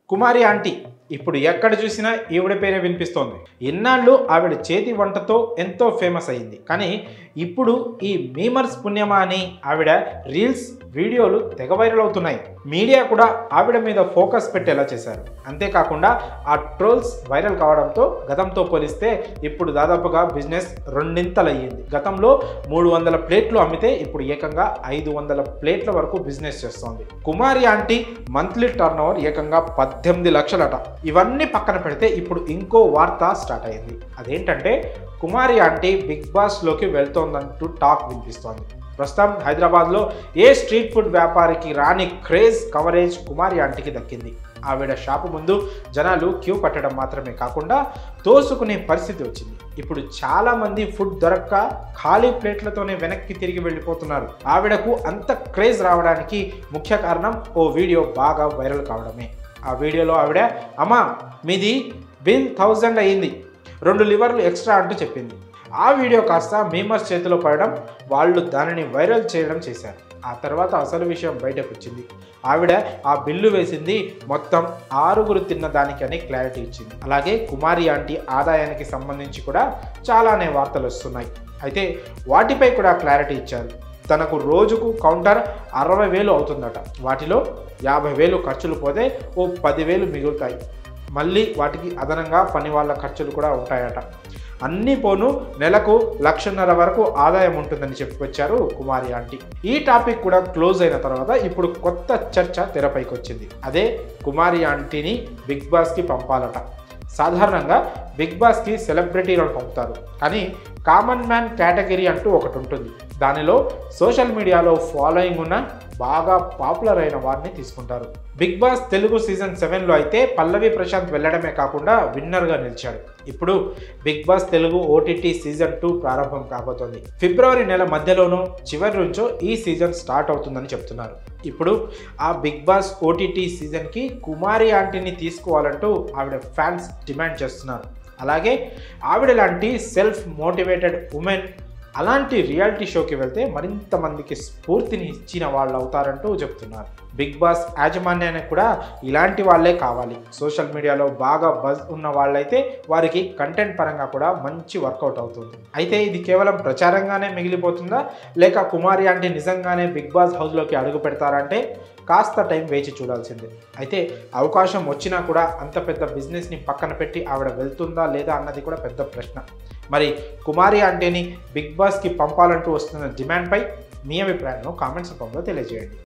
కుమారి aunty ఇప్పుడు ఎక్కడ చూసినా ఈవిడ పేరే వినిపిస్తోంది. ఇన్నాళ్ళు ఆవిడ చేతి వంటతో ఎంతో ఫేమస్ అయింది. కానీ ఇప్పుడు ఈ మీమర్స్ పుణ్యమా అని ఆవిడ రీల్స్ వీడియోలు తెగ వైరల్ అవుతున్నాయి. మీడియా కూడా ఆవిడ మీద ఫోకస్ పెట్టేలా చేశారు. అంతేకాకుండా ఆ ట్రోల్స్ వైరల్ కావడంతో గతంతో పోలిస్తే ఇప్పుడు దాదాపుగా బిజినెస్ రెండింతలయ్యింది. గతంలో 300 ప్లేట్లు అమ్మితే ఇప్పుడు ఏకంగా 500 ప్లేట్ల వరకు బిజినెస్ చేస్తోంది. కుమారి ఆంటీ మంత్లీ టర్న్ ఓవర్ ఏకంగా 18 లక్షలట. ఇవన్నీ పక్కన పెడితే ఇప్పుడు ఇంకో వార్త స్టార్ట్ అయింది. అదేంటంటే కుమారి ఆంటీ బిగ్ బాస్ లోకి వెళ్తోందంటూ టాక్ వినిపిస్తోంది. ప్రస్తుతం హైదరాబాద్లో ఏ స్ట్రీట్ ఫుడ్ వ్యాపారికి రాని క్రేజ్ కవరేజ్ కుమారి ఆంటీకి దక్కింది. ఆవిడ షాపు ముందు జనాలు క్యూ కట్టడం మాత్రమే కాకుండా తోసుకునే పరిస్థితి వచ్చింది. ఇప్పుడు చాలా మంది ఫుడ్ దొరక్క ఖాళీ ప్లేట్లతోనే వెనక్కి తిరిగి వెళ్ళిపోతున్నారు. ఆవిడకు అంత క్రేజ్ రావడానికి ముఖ్య కారణం ఓ వీడియో బాగా వైరల్ కావడమే. ఆ వీడియోలో ఆవిడ అమ్మా మీది బిల్ 1000 అయ్యింది, 2 లివర్లు ఎక్స్ట్రా అంటూ చెప్పింది. ఆ వీడియో కాస్త మీమర్స్ చేతిలో పడడం, వాళ్ళు దానిని వైరల్ చేయడం చేశారు. ఆ తర్వాత అసలు విషయం బయటకు వచ్చింది. ఆవిడ ఆ బిల్లు వేసింది మొత్తం 6గురు తిన్న దానికని క్లారిటీ ఇచ్చింది. అలాగే కుమారి ఆంటీ ఆదాయానికి సంబంధించి కూడా చాలానే వార్తలు వస్తున్నాయి. అయితే వాటిపై కూడా క్లారిటీ ఇచ్చారు. తనకు రోజుకు కౌంటర్ 60,000 అవుతుందట. వాటిలో 50,000 ఖర్చులు పోతే ఓ 10,000 మిగులుతాయి. మళ్ళీ వాటికి అదనంగా పని వాళ్ళ ఖర్చులు కూడా ఉంటాయట. అన్నీ పోను నెలకు 1,50,000 వరకు ఆదాయం ఉంటుందని చెప్పుకొచ్చారు కుమారి ఆంటీ. ఈ టాపిక్ కూడా క్లోజ్ అయిన తర్వాత ఇప్పుడు కొత్త చర్చ తెరపైకి వచ్చింది. అదే కుమారి ఆంటీని బిగ్ బాస్కి పంపాలట. సాధారణంగా బిగ్ బాస్కి సెలబ్రిటీలను పంపుతారు, కానీ కామన్ మ్యాన్ కేటగిరీ అంటూ ఒకటి ఉంటుంది. దానిలో సోషల్ మీడియాలో ఫాలోయింగ్ ఉన్న బాగా పాపులర్ అయిన వారిని తీసుకుంటారు. బిగ్ బాస్ తెలుగు సీజన్ 7లో అయితే పల్లవి ప్రశాంత్ వెళ్ళడమే కాకుండా విన్నర్గా నిలిచాడు. ఇప్పుడు Bigg Boss Telugu OTT season 2 ప్రారంభం కాబోతోంది. ఫిబ్రవరి నెల మధ్యలోనూ చివరి నుంచో ఈ సీజన్ స్టార్ట్ అవుతుందని చెప్తున్నారు. ఇప్పుడు ఆ బిగ్ బాస్ ఓటీటీ సీజన్కి కుమారి ఆంటీని తీసుకోవాలంటూ ఆవిడ ఫ్యాన్స్ డిమాండ్ చేస్తున్నారు. అలాగే ఆవిడ లాంటి సెల్ఫ్ మోటివేటెడ్ ఉమెన్ అలాంటి రియాలిటీ షోకి వెళ్తే మరింత మందికి స్ఫూర్తిని ఇచ్చిన వాళ్ళు అవుతారంటూ చెప్తున్నారు. బిగ్ బాస్ యాజమాన్యానికి కూడా ఇలాంటి వాళ్ళే కావాలి. సోషల్ మీడియాలో బాగా బజ్ ఉన్న వాళ్ళైతే వారికి కంటెంట్ పరంగా కూడా మంచి వర్కౌట్ అవుతుంది. అయితే ఇది కేవలం ప్రచారంగానే మిగిలిపోతుందా, లేక కుమారి ఆంటీ నిజంగానే బిగ్ బాస్ హౌస్లోకి అడుగు పెడతారంటే కాస్త టైం వేచి చూడాల్సిందే. అయితే అవకాశం వచ్చినా కూడా అంత పెద్ద బిజినెస్ని పక్కన పెట్టి ఆవిడ వెళ్తుందా లేదా అన్నది కూడా పెద్ద ప్రశ్న. మరి కుమారి ఆంటీని బిగ్ బాస్కి పంపాలంటూ వస్తున్న డిమాండ్పై మీ అభిప్రాయాలను కామెంట్స్ రూపంలో తెలియజేయండి.